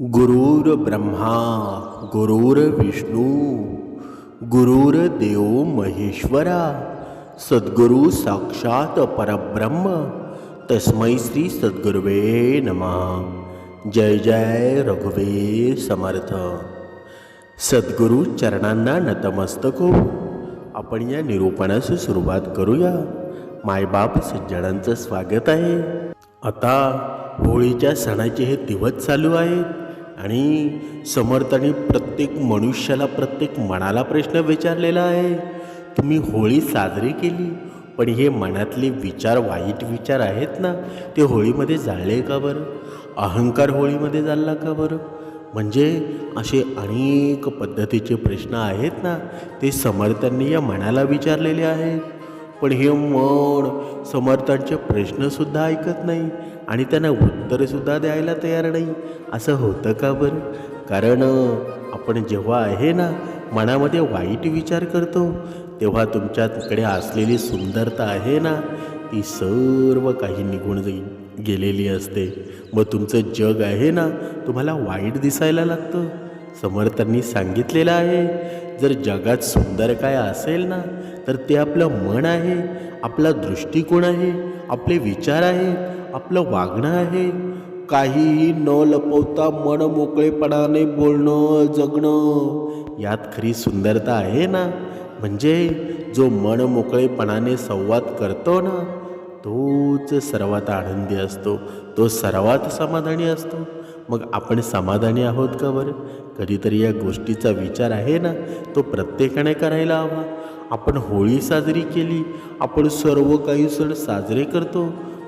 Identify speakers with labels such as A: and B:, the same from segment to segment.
A: गुरुर्ब्रह्मा गुरुर्विष्णू गुरुर्देव महेश्वरा सद्गुरु साक्षात परब्रह्म तस्मै श्री सद्गुरुवे नमः। जय जय रघुवीर समर्थ। सद्गुरु चरणांना नतमस्तक हो आपण या निरूपणास सुरुवात करूया। मायबाप सज्जनांचं स्वागत आहे। आता होळीच्या सणाचे हे दिवस चालू आहेत आणि समर्थांनी प्रत्येक मनुष्याला प्रत्येक मनाला प्रश्न विचारलेला आहे, तुम्ही होळी साजरी केली पण हे मनातले विचार वाईट विचार आहेत ना, ते होळीमध्ये जाळले का बरं? अहंकार होळीमध्ये जाळला का बरं? म्हणजे असे अनेक पद्धतीचे प्रश्न आहेत ना, ते समर्थांनी या मनाला विचारलेले आहेत। पण हे मन समर्थांचे प्रश्नसुद्धा ऐकत नाही आणि त्यांना उत्तरसुद्धा द्यायला तयार नाही। असं होतं का बरं? कारण आपण जेव्हा आहे ना मनामध्ये वाईट विचार करतो तेव्हा तुमच्याकडे असलेली सुंदरता आहे ना, ती सर्व काही निघून गेलेली असते। मग तुमचं जग आहे ना तुम्हाला वाईट दिसायला लागतं। समर्थांनी सांगितलेलं आहे, जर जगात सुंदर काय असेल ना तर ते आपलं मन आहे, आपला दृष्टिकोन आहे, आपले विचार आहेत, आपलं वागणं आहे। काहीही न लपवता मन मोकळेपणाने बोलणं जगणं, यात खरी सुंदरता आहे ना। म्हणजे जो मन मोकळेपणाने संवाद करतो ना तोच सर्वात आनंदी असतो, तो सर्वात समाधानी असतो। मग आपण समाधानी आहोत का बरं? कधीतरी या गोष्टीचा विचार आहे ना तो प्रत्येकाने करायला हवा। आपण होळी साजरी केली, आपण सर्व काही सण साजरे करतो,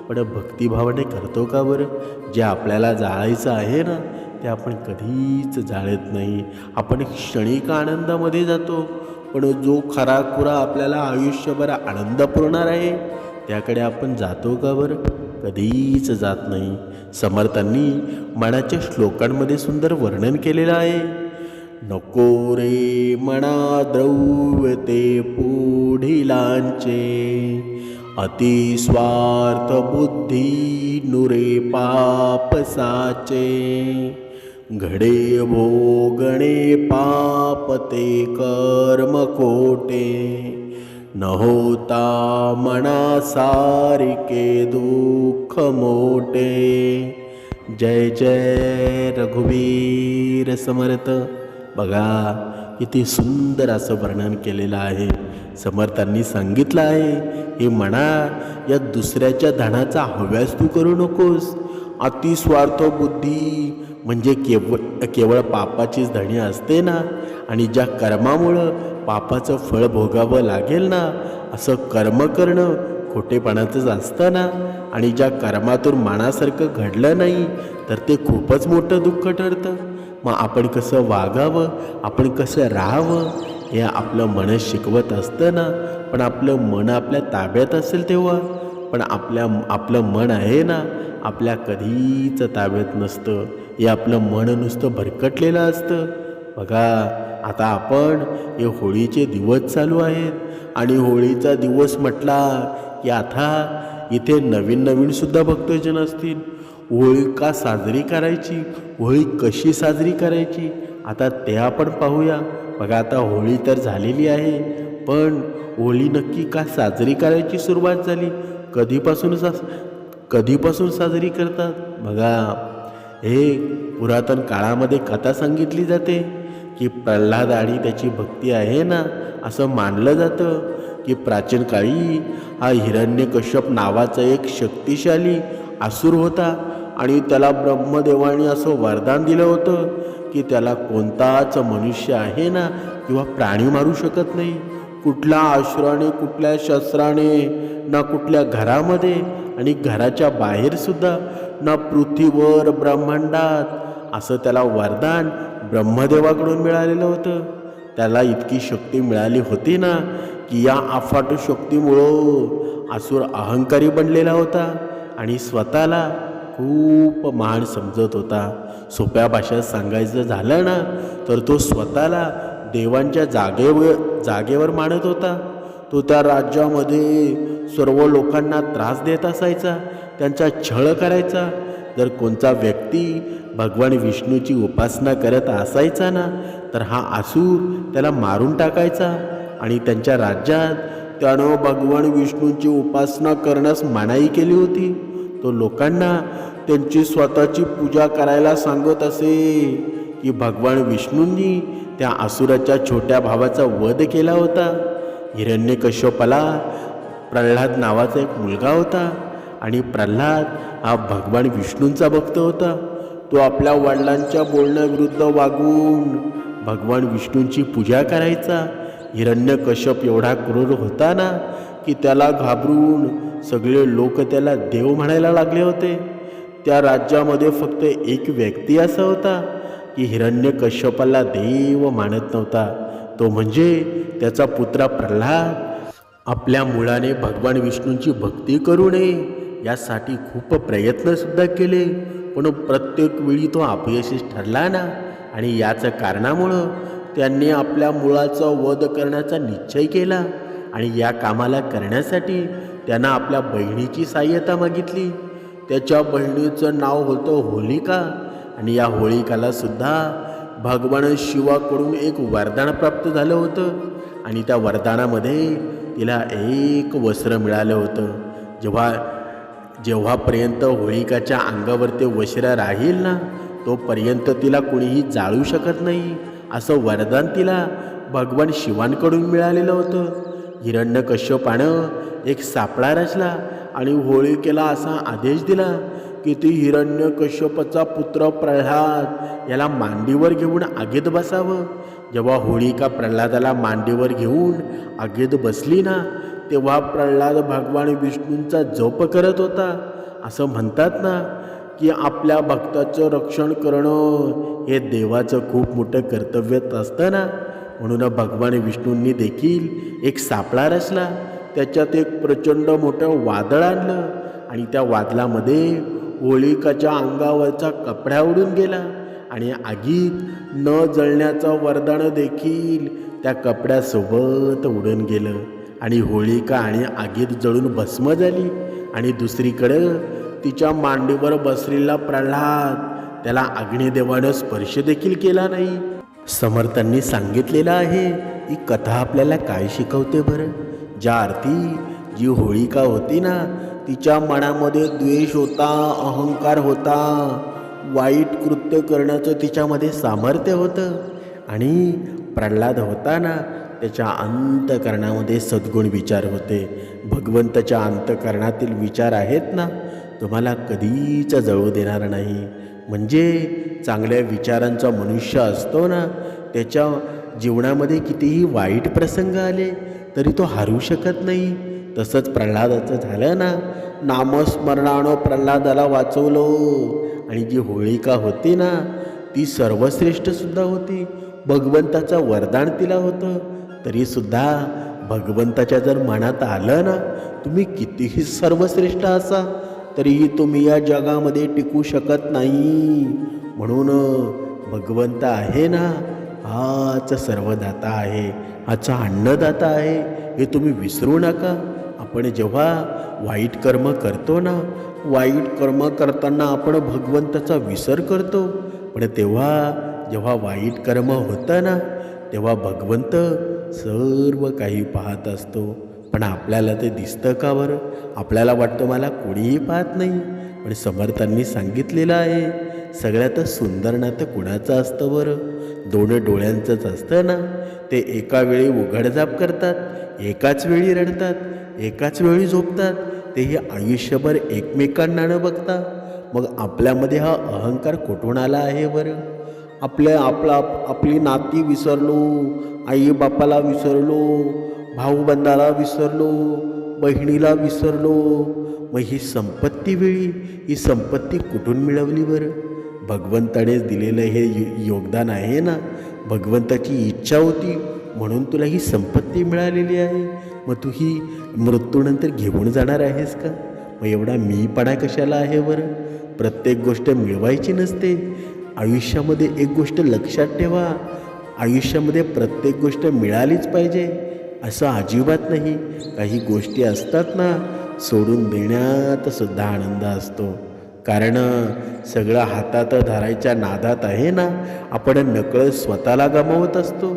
A: पण भक्तिभावाने करतो का बरं? जे आपल्याला जाळायचं आहे ना ते आपण कधीच जाळत नाही। आपण क्षणिक आनंदामध्ये जातो, पण जो खराखुरा आपल्याला आयुष्यभर आनंद पुरणार आहे त्याकडे आपण जातो का बरं? कधीच जात नाही। समर्थांनी मनाच्या श्लोकांमध्ये सुंदर वर्णन केलेलं आहे। नको रे मना द्रव्य ते पुढिलांचे, अति स्वार्थ बुद्धी नुरे पाप साचे, घडे भोगणे पाप ते कर्म कोटे, न होता मना सारिके दुःख मोठे। जय जय रघुवीर समर्थ। बघा किती सुंदर असं वर्णन केलेलं आहे। समर्थांनी सांगितलं आहे, हे म्हणा या दुसऱ्याच्या धनाचा हव्यास तू करू नकोस। अतिस्वार्थ बुद्धी म्हणजे केवळ पापाचीच धणी असते ना, आणि ज्या कर्मामुळं पापाचं फळ भोगावं लागेल ना असं कर्म करणं खोटेपणाचंच असतं ना। आणि ज्या कर्मातून मनासारखं घडलं नाही तर ते खूपच मोठं दुःख ठरतं। मग आपण कसं वागावं, आपण कसं राहावं हे आपलं मन शिकवत असतं ना। पण आपलं मन आपल्या ताब्यात असेल तेव्हा, पण आपलं मन आहे ना आपल्या कधीच ताब्यात नसतं। हे आपलं मन नुसतं भरकटलेलं असतं। बघा आता आपण हे होळीचे दिवस चालू आहेत आणि होळीचा दिवस म्हटला की आता इथे नवीन सुद्धा भक्तजन असतील। होळी का साजरी करायची, होळी कशी साजरी करायची, आता ते आपण पाहूया। बघा आता होळी तर झालेली आहे, पण होळी नक्की का साजरी करायची सुरुवात झाली, कधीपासून साजरी करतात? बघा हे पुरातन काळामध्ये कथा सांगितली जाते की प्रल्हाद आणि त्याची भक्ती आहे ना, असं मानलं जातं की प्राचीन काळी हा हिरण्यकश्यप नावाचा एक शक्तिशाली असुर होता आणि त्याला ब्रह्मदेवाने असं वरदान दिलं होतं की त्याला कोणताच मनुष्य आहे ना किंवा प्राणी मारू शकत नाही। कुठल्या अश्राने, कुठल्या शस्त्राने, ना कुठल्या घरामध्ये आणि घराच्या बाहेरसुद्धा, ना पृथ्वीवर ब्रह्मांडात, असं त्याला वरदान ब्रह्मदेवाकडून मिळालेलं होतं। त्याला इतकी शक्ती मिळाली होती ना की या अफाट शक्तीमुळं असुर अहंकारी बनलेला होता आणि स्वतःला खूप महान समजत होता। सोप्या भाषेत सांगायचं झालं ना तर तो स्वतःला देवांच्या जागेवर मानत होता। तो त्या राज्यामध्ये सर्व लोकांना त्रास देत असायचा, त्यांचा छळ करायचा। जर कोणता व्यक्ती भगवान विष्णूची उपासना करत असायचा ना, तर हा असुर त्याला मारून टाकायचा आणि त्यांच्या राज्यात त्यानं भगवान विष्णूंची उपासना करण्यास मनाई केली होती. तो लोकांना त्यांची स्वतःची पूजा करायला सांगत असे की भगवान विष्णूंनी त्या असुराच्या छोट्या भावाचा वध केला होता. हिरण्यकश्यपाला प्रल्हाद नावाचा एक मुलगा होता आणि प्रल्हाद हा भगवान विष्णूंचा भक्त होता. तो आपल्या वडिलांच्या बोलण्याविरुद्ध वागून भगवान विष्णूंची पूजा करायचा. हिरण्यकश्यप एवढा क्रूर होता ना की त्याला घाबरून सगळे लोक त्याला देव म्हणायला लागले होते. त्या राज्यामध्ये फक्त एक व्यक्ती असा होता की हिरण्यकश्यपाला देव मानत नव्हता. तो म्हणजे त्याचा पुत्र प्रल्हाद. आपल्या मुलाने भगवान विष्णूंची भक्ती करू नये यासाठी खूप प्रयत्नसुद्धा केले, पण प्रत्येक वेळी तो अपयशीच ठरला ना. आणि याच कारणामुळं त्यांनी आपल्या मुलाचा वध करण्याचा निश्चय केला. आणि या कामाला करण्यासाठी त्यांना आपल्या बहिणीची सहाय्यता मागितली. त्याच्या बहिणीचं नाव होतं होलिका. आणि या होलिकाला सुद्धा भगवान शिवाकडून एक वरदान प्राप्त झालं होतं. आणि त्या वरदानामध्ये तिला एक वस्त्र मिळालं होतं. जेव्हापर्यंत होलिकाच्या अंगावर ते वस्त्र राहील ना, तोपर्यंत तिला कोणीही जाळू शकत नाही, असं वरदान तिला भगवान शिवांकडून मिळालेलं होतं. हिरण्यकश्यपानं एक सापळा रचला आणि होलिकेला असा आदेश दिला की ती हिरण्यकश्यपाचा पुत्र प्रल्हाद याला मांडीवर घेऊन आगीत बसावं. जेव्हा होलिका प्रल्हादाला मांडीवर घेऊन आगीत बसली ना, तेव्हा प्रल्हाद भगवान विष्णूंचा जप करत होता. असं म्हणतात ना की आपल्या भक्ताचं रक्षण करणं हे देवाचं खूप मोठं कर्तव्य असतं ना. म्हणून भगवान विष्णूंनी देखील एक सापळा रचला. त्याच्यात एक प्रचंड मोठं वादळ आणलं आणि त्या वादळामध्ये होलिकाच्या अंगावरचा कपडा उडून गेला आणि आगीत न जळण्याचं वरदान देखील त्या कपड्यासोबत उडून गेलं. आणि होलिका आणि आगीत जळून भस्म झाली. आणि दुसरीकडं तिच्या मांडीवर बसलेला प्रल्हाद, त्याला अग्निदेवानं स्पर्श देखील केला नाही. समर्थांनी सांगितलेलं आहे ही कथा आपल्याला काय शिकवते बरं. ज्या अर्थी जी होलिका होती ना, तिच्या मनामध्ये द्वेष होता, अहंकार होता, वाईट कृत्य करण्याचं तिच्यामध्ये सामर्थ्य होतं. आणि प्रल्हाद होता ना, त्याच्या अंतःकरणामध्ये सद्गुण विचार होते. भगवंताच्या अंतःकरणातील विचार आहेत ना, तुम्हाला कधीच जळू देणार नाही. म्हणजे चांगल्या विचारांचा मनुष्य असतो ना, त्याच्या जीवनामध्ये कितीही वाईट प्रसंग आले तरी तो हरू शकत नाही. तसंच प्रल्हादाचं झालं ना, नामस्मरणानं प्रल्हादाला वाचवलं. आणि जी होलिका होती ना, ती सर्वश्रेष्ठसुद्धा होती. भगवंताचं वरदान तिला होतं. तरीसुद्धा भगवंताच्या जर मनात आलं ना, तुम्ही कितीही सर्वश्रेष्ठ असा तरीही तुम्ही या जगामध्ये टिकू शकत नाही. म्हणून भगवंत आहे ना, हाच सर्वदाता आहे, हाचा अन्नदाता आहे, हे तुम्ही विसरू नका. आपण जेव्हा वाईट कर्म करतो ना, वाईट कर्म करताना आपण भगवंताचा विसर करतो. पण जेव्हा वाईट कर्म होतं ना, तेव्हा भगवंत सर्व काही पाहत असतो. पण आपल्याला ते दिसतं का बरं? आपल्याला वाटतं मला कोणीही पाहत नाही. पण समर्थांनी सांगितलेलं आहे, सगळ्यात सुंदर नातं कुणाचं असतं बरं? दोन डोळ्यांचंच असतं ना. ते एका वेळी उघडझाप करतात, एकाच वेळी रडतात, एकाच वेळी झोपतात. तेही आयुष्यभर एकमेकांना न बघता. मग आपल्यामध्ये हा अहंकार कुठून आला आहे बरं? आपली नाती विसरलो, आई बापाला विसरलो, भाऊ बंधाला विसरलो, बहिणीला विसरलो. मग ही संपत्ती ही संपत्ती कुठून मिळवली बरं? भगवंतानेच दिलेलं हे योगदान आहे ना. भगवंताची इच्छा होती म्हणून तुला ही संपत्ती मिळालेली आहे. मग तू ही मृत्यूनंतर घेऊन जाणार आहेस का? मग एवढा मीपणा कशाला आहे बरं? प्रत्येक गोष्ट मिळवायची नसते. आयुष्यामध्ये एक गोष्ट लक्षात ठेवा, आयुष्यामध्ये प्रत्येक गोष्ट मिळालीच पाहिजे असं अजिबात नाही. काही गोष्टी असतात ना, सोडून देण्यात सुद्धा आनंद असतो. कारण सगळं हातात धरायच्या नादात आहे ना, आपण नकळत स्वतःला गमावत असतो.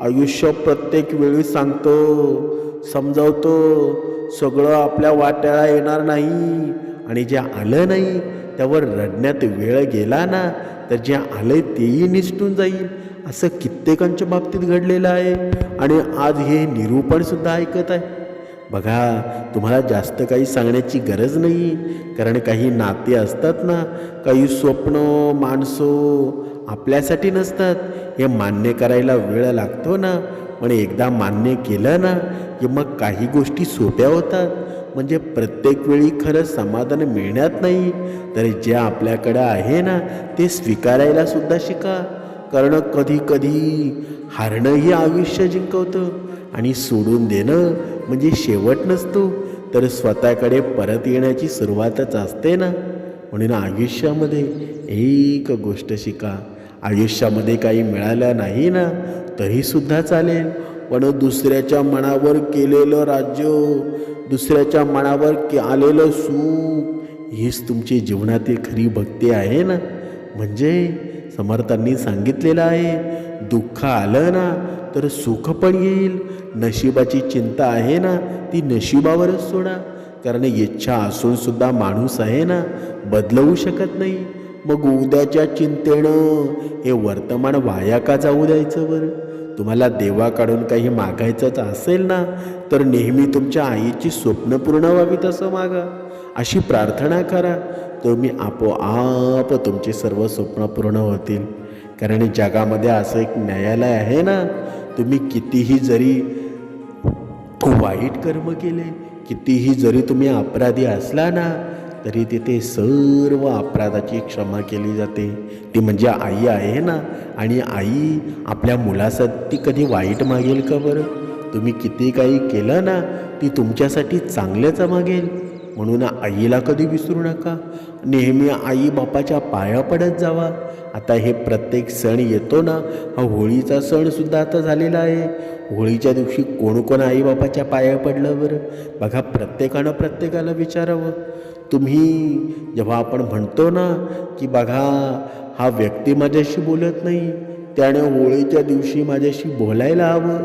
A: आयुष्य प्रत्येक वेळी सांगतो, समजावतो, सगळं आपल्या वाट्याला येणार नाही, आणि जे आलं नाही त्यावर रडण्यात वेळ गेला ना, तर जे आलंय तेही निसटून जाईल. असं कित्येकांच्या बाबतीत घडलेलं आहे, आणि आज हे निरूपणसुद्धा ऐकत आहे. बघा, तुम्हाला जास्त काही सांगण्याची गरज नाही, कारण काही नाते असतात ना, काही स्वप्न माणसं आपल्यासाठी नसतात. हे मान्य करायला वेळ लागतो ना, पण एकदा मान्य केलं ना की मग काही गोष्टी सोप्या होतात. म्हणजे प्रत्येक वेळी खरं समाधान मिळण्यात नाही, तर जे आपल्याकडं आहे ना ते स्वीकारायला सुद्धा शिका. कारण कधी कधी हारणंही आयुष्य जिंकवतं, आणि सोडून देणं म्हणजे शेवट नसतो, तर स्वतःकडे परत येण्याची सुरुवातच असते ना. म्हणून आयुष्यामध्ये एक गोष्ट शिका. आयुष्यामध्ये काही मिळालं नाही ना तरीसुद्धा चालेल, पण दुसऱ्याच्या मनावर केलेलं राज्य, दुसऱ्याच्या मनावर आलेलं सुख, हीच तुमची जीवनातील खरी भक्ती आहे ना. म्हणजे समर्थांनी सांगितलेलं आहे, दुःख आलं ना तर सुख पण येईल. नशिबाची चिंता आहे ना ती नशिबावरच सोडा, कारण इच्छा असून सुद्धा माणूस आहे ना बदलवू शकत नाही. मग उद्याच्या चिंतेनं हे वर्तमान वाया का जाऊ द्यायचं बरं? तुम्हाला देवाकडून काही मागायचंच असेल ना, तर नेहमी तुमच्या आईची स्वप्न पूर्ण व्हावीत असं मागा, अशी प्रार्थना करा. तुम्ही आपोआप तुमचे सर्व स्वप्न पूर्ण होतील. कारण जगामध्ये असं एक न्यायालय आहे ना, तुम्ही कितीही जरी वाईट कर्म केले, कितीही जरी तुम्ही अपराधी असला ना, तरी तिथे सर्व अपराधाची क्षमा केली जाते. ती म्हणजे आई आहे ना, आणि आई आपल्या मुलासाठी कधी वाईट मागेल का बरं? तुम्ही किती काही केलं ना, ती तुमच्यासाठी चांगल्याच मागेल. म्हणून आईला कधी विसरू नका. नेहमी आई बापाच्या पाया पडत जावा. आता हे प्रत्येक सण येतो ना, हा होळीचा सणसुद्धा आता झालेला आहे. होळीच्या दिवशी कोण कोण आई बापाच्या पाया पडलं बरं? बघा, प्रत्येकानं प्रत्येकाला विचारावं. तुम्ही जेव्हा आपण म्हणतो ना की बघा, हा व्यक्ती माझ्याशी बोलत नाही, त्याने होळीच्या दिवशी माझ्याशी बोलायला हवं.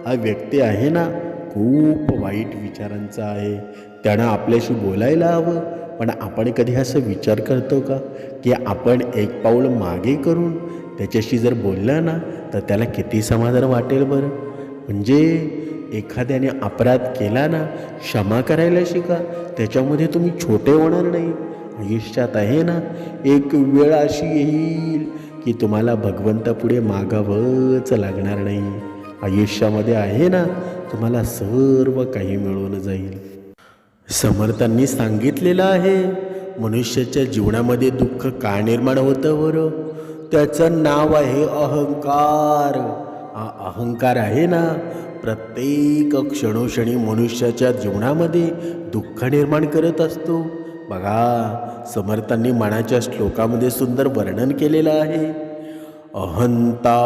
A: हा व्यक्ती आहे ना खूप वाईट विचारांचा आहे, त्यानं आपल्याशी बोलायला हवं. पण आपण कधी असं विचार करतो का की आपण एक पाऊल मागे करून त्याच्याशी जर बोललं ना तर त्याला किती समाधान वाटेल बरं? म्हणजे एखाद्याने अपराध केला ना, क्षमा करायला शिका. त्याच्यामध्ये तुम्ही छोटे होणार नाही. आयुष्यात आहे ना एक वेळ अशी येईल की तुम्हाला भगवंतापुढे मागावंच लागणार नाही. आयुष्यामध्ये आहे ना तुम्हाला सर्व काही मिळून जाईल. समर्थांनी सांगितलेलं आहे, मनुष्याच्या जीवनामध्ये दुःख का निर्माण होतं बरं? त्याचं नाव आहे अहंकार. हा अहंकार आहे ना प्रत्येक क्षणोक्षणी मनुष्याच्या जीवनामध्ये दुःख निर्माण करत असतो. बघा, समर्थांनी मनाच्या श्लोकामध्ये सुंदर वर्णन केलेलं आहे. अहंता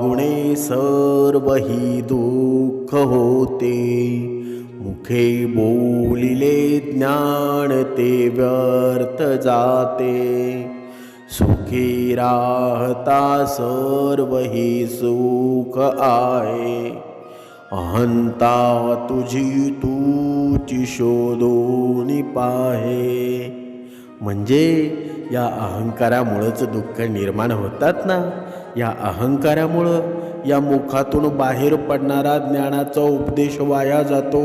A: गुणे सर्व हि दुःख होते, मुखे बोलिले ज्ञान ते व्यर्थ जाते, सुखी राहता सर्व ही सुख आहे, अहंता तुझी तूची शोधून पाहे. म्हणजे या अहंकारामुळंच दुःख निर्माण होतात ना. या अहंकारामुळं या मुखातून बाहेर पडणारा ज्ञानाचा उपदेश वाया जातो.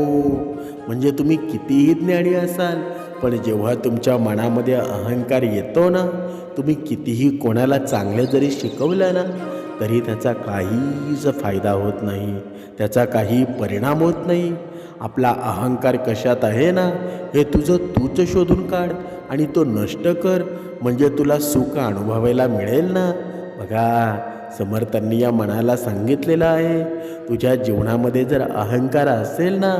A: म्हणजे तुम्ही कितीही ज्ञानी असाल, पण जेव्हा तुमच्या मनामध्ये अहंकार येतो ना, तुम्ही कितीही कोणाला चांगलं जरी शिकवलं ना तरी त्याचा काहीच फायदा होत नाही, त्याचा काही परिणाम होत नाही. आपला अहंकार कशात आहे ना हे तुझं तूच शोधून काढ आणि तो नष्ट कर, म्हणजे तुला सुख अनुभवायला मिळेल ना. बघा, समर्थांनी या मनाला सांगितलेलं आहे, तुझ्या जीवनामध्ये जर अहंकार असेल ना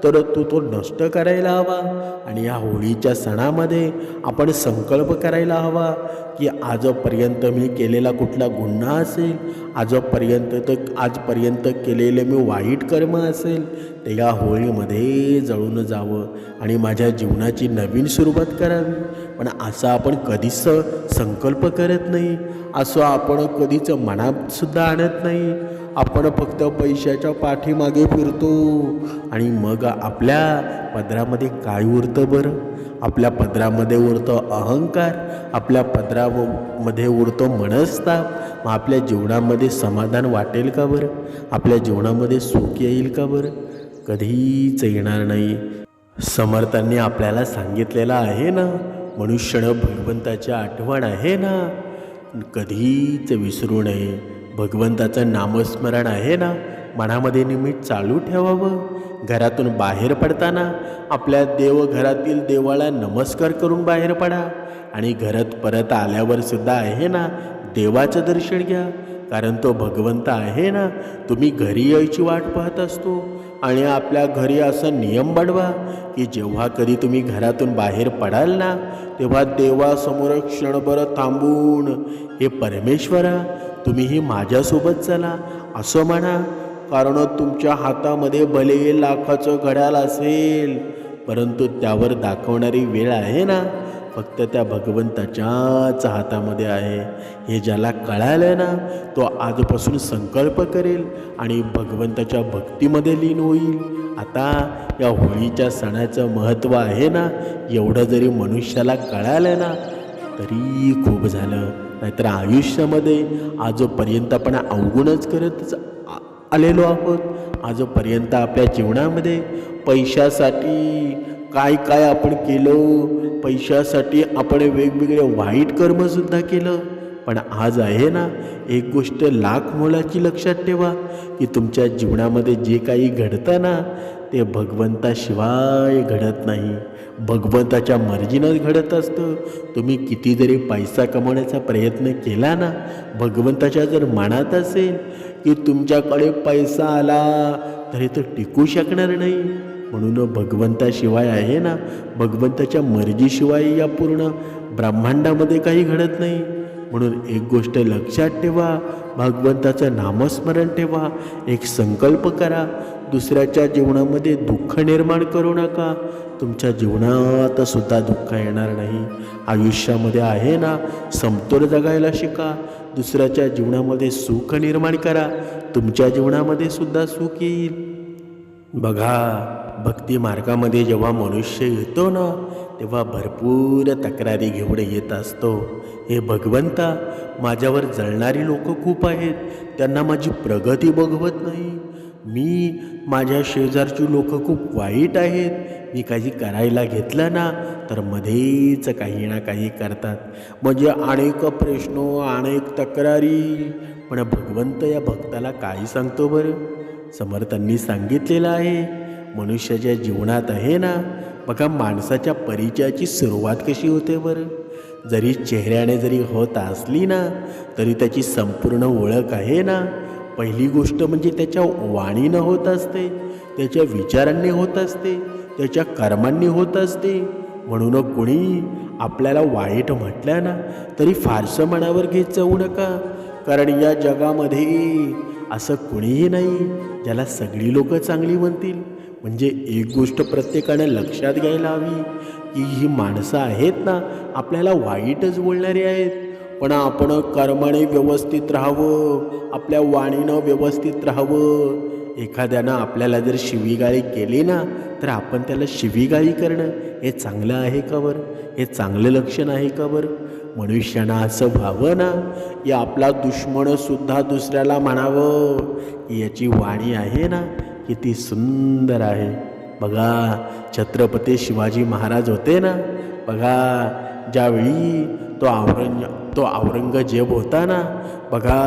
A: तर तू तो नष्ट करायला हवा. आणि या होळीच्या सणामध्ये आपण संकल्प करायला हवा की आजपर्यंत मी केलेला कुठला गुन्हा असेल, आजपर्यंत केलेले मी वाईट कर्म असेल, ते या होळीमध्ये जळून जावं आणि माझ्या जीवनाची नवीन सुरुवात करावी. पण असा आपण कधीच संकल्प करत नाही, असं आपण कधीच मनातसुद्धा आणत नाही. आपण फक्त पैशाच्या पाठीमागे फिरतो आणि मग आपल्या पदरामध्ये काय उरतं बरं? आपल्या पदरामध्ये उरतं अहंकार, आपल्या पदरामध्ये उरतं मनस्ताप. मग आपल्या जीवनामध्ये समाधान वाटेल का बरं? आपल्या जीवनामध्ये सुख येईल का बरं? कधीच येणार नाही. समर्थांनी आपल्याला सांगितलेलं आहे ना, मनुष्यानं भगवंताची आठवण आहे ना, कधीच विसरू नये. भगवंताचं नामस्मरण आहे ना, मनामध्ये निमित्त चालू ठेवावं. घरातून बाहेर पडताना आपल्या देवघरातील देवाला नमस्कार करून बाहेर पडा आणि घरात परत आल्यावर सुद्धा आहे ना, देवाचं दर्शन घ्या. कारण तो भगवंत आहे ना. तुम्ही घरी यायची वाट पाहत असतो आणि आपल्या घरी असा नियम बनवा की जेव्हा कधी तुम्ही घरातून बाहेर पडाल ना, तेव्हा देवासमोर क्षणभर थांबून, हे परमेश्वरा, तुम्हीही माझ्यासोबत चला असं म्हणा. कारण तुमच्या हातामध्ये भले लाखाचं घड्याळ असेल, परंतु त्यावर दाखवणारी वेळ आहे ना, फक्त त्या भगवंताच्याच हातामध्ये आहे. हे ज्याला कळालं ना, तो आजपासून संकल्प करेल आणि भगवंताच्या भक्तीमध्ये लीन होईल. आता या होळीच्या सणाचं महत्त्व आहे ना, एवढं जरी मनुष्याला कळालं ना, तरी खूप झालं. नाहीतर आयुष्यामध्ये आजपर्यंत आपण अवगुणच करतच आलेलो आहोत. आजपर्यंत आपल्या जीवनामध्ये पैशासाठी काय काय आपण केलं, पैशासाठी आपण वेगवेगळे वाईट कर्मसुद्धा केलं. पण आज आहे ना, एक गोष्ट लाख मोलाची लक्षात ठेवा की तुमच्या जीवनामध्ये जे काही घडतं ना, ते भगवंताशिवाय घडत नाही, भगवंताच्या मर्जीनंच घडत असतं. तुम्ही किती जरी पैसा कमवण्याचा प्रयत्न केला ना, भगवंताच्या जर मनात असेल की तुमच्याकडे पैसा आला तरी तो टिकू शकणार नाही. म्हणून भगवंताशिवाय आहे ना, भगवंताच्या मर्जीशिवाय या पूर्ण ब्रह्मांडामध्ये काही घडत नाही. म्हणून एक गोष्ट लक्षात ठेवा, भगवंताचं नामस्मरण ठेवा, एक संकल्प करा, दुसऱ्याच्या जीवनामध्ये दुःख निर्माण करू नका. तुमच्या जीवनात सुद्धा दुःख येणार नाही. आयुष्यामध्ये आहे ना, समतोल जगायला शिका. दुसऱ्याच्या जीवनामध्ये सुख निर्माण करा, तुमच्या जीवनामध्ये सुद्धा सुख येईल. बघा, भक्ती मार्गामध्ये जेव्हा मनुष्य येतो ना, तेव्हा भरपूर तक्रारी घेऊन येत असतो. हे भगवंता, माझ्यावर जळणारी लोक खूप आहेत, त्यांना माझी प्रगती बघवत नाही. माझ्या शेजारची लोक खूप वाईट आहेत, मी काही करायला घेतलं ना तर मध्येच काही ना काही करतात. म्हणजे अनेक प्रश्न, अनेक तक्रारी. पण भगवंत या भक्ताला काय सांगतो बरं? समर्थांनी सांगितलेलं आहे, मनुष्याच्या जीवनात आहे ना, बघा, माणसाच्या परिचयाची सुरुवात कशी होते बरं? जरी चेहऱ्याने जरी होत असली ना, तरी त्याची संपूर्ण ओळख आहे ना, पहिली गोष्ट म्हणजे त्याच्या वाणीनं होत असते, त्याच्या विचारांनी होत असते, त्याच्या कर्मांनी होत असते. म्हणून कोणी आपल्याला वाईट म्हटलं ना, तरी फारसं मनावर घेत जाऊ नका. कारण या जगामध्ये असं कुणीही नाही ज्याला सगळी लोक चांगली म्हणतील. म्हणजे एक गोष्ट प्रत्येकाने लक्षात घ्यायला हवी की ही माणसं आहेत ना, आपल्याला वाईटच बोलणारी आहेत, पण आपण कर्माने व्यवस्थित राहावं, आपल्या वाणीनं व्यवस्थित राहावं. एखाद्यानं आपल्याला जर शिवीगाळी केली ना, तर आपण त्याला शिवीगाळी करणं हे चांगलं आहे का बरं? हे चांगलं लक्षण आहे का बरं? मनुष्यानं असं व्हावं ना, की आपला दुश्मनसुद्धा दुसऱ्याला म्हणावं की याची वाणी आहे ना, किती सुंदर आहे. बघा, छत्रपती शिवाजी महाराज होते ना, बघा, ज्यावेळी तो औरंगजेब होता ना, बघा,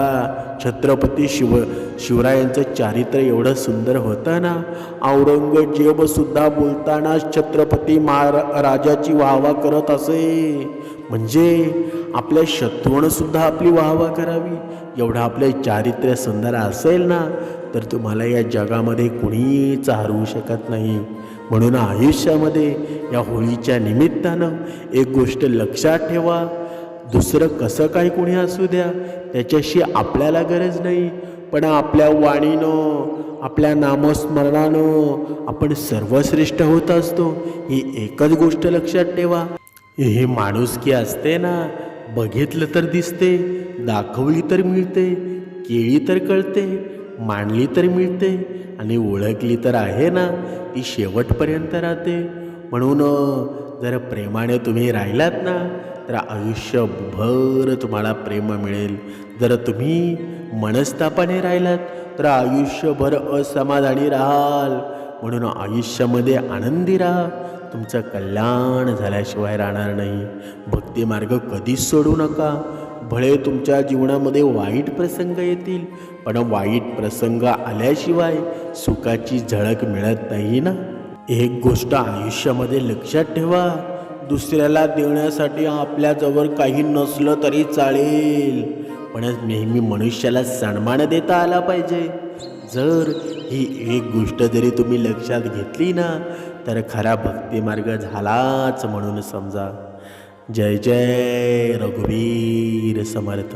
A: छत्रपती शिवरायांचं चारित्र्य एवढं सुंदर होतं ना, औरंगजेबसुद्धा बोलताना छत्रपती महाराजाची वाहवा करत असे. म्हणजे आपल्या शत्रूनंसुद्धा आपली वाहवा करावी. एवढं आपले चारित्र्य सुंदर असेल ना, तर तुम्हाला या जगामध्ये कुणीच हरवू शकत नाही. म्हणून आयुष्यामध्ये या होळीच्या निमित्तानं एक गोष्ट लक्षात ठेवा, दुसरं कसं काय कोणी असू द्या, त्याच्याशी आपल्याला गरज नाही, पण आपल्या वाणीनं, आपल्या नामस्मरणानं आपण सर्वश्रेष्ठ होत असतो. ही एकच गोष्ट लक्षात ठेवा. हे माणुसकी असते ना, बघितलं तर दिसते, दाखवली तर मिळते, केली तर कळते, मांडली तर मिळते आणि ओळखली तर आहे ना, ती शेवटपर्यंत राहते. म्हणून जर प्रेमाने तुम्ही राहिलात ना, तर आयुष्यभर तुम्हाला प्रेम मिळेल. जर तुम्ही मनस्तापाने राहिलात तर आयुष्यभर असमाधानी राहाल. म्हणून आयुष्यामध्ये आनंदी राहा, तुमचं कल्याण झाल्याशिवाय राहणार नाही. भक्तिमार्ग कधीच सोडू नका. भले तुमच्या जीवनामध्ये वाईट प्रसंग येतील, पण वाईट प्रसंग आल्याशिवाय सुखाची झळक मिळत नाही ना. एक गोष्ट आयुष्यामध्ये लक्षात ठेवा, दुसऱ्याला देण्यासाठी आपल्याजवळ काही नसलं तरी चालेल, पण नेहमी मनुष्याला सन्मान देता आला पाहिजे. जर ही एक गोष्ट जरी तुम्ही लक्षात घेतली ना, तर खरा भक्तिमार्ग झालाच म्हणून समजा. जय जय रघुवीर समर्थ.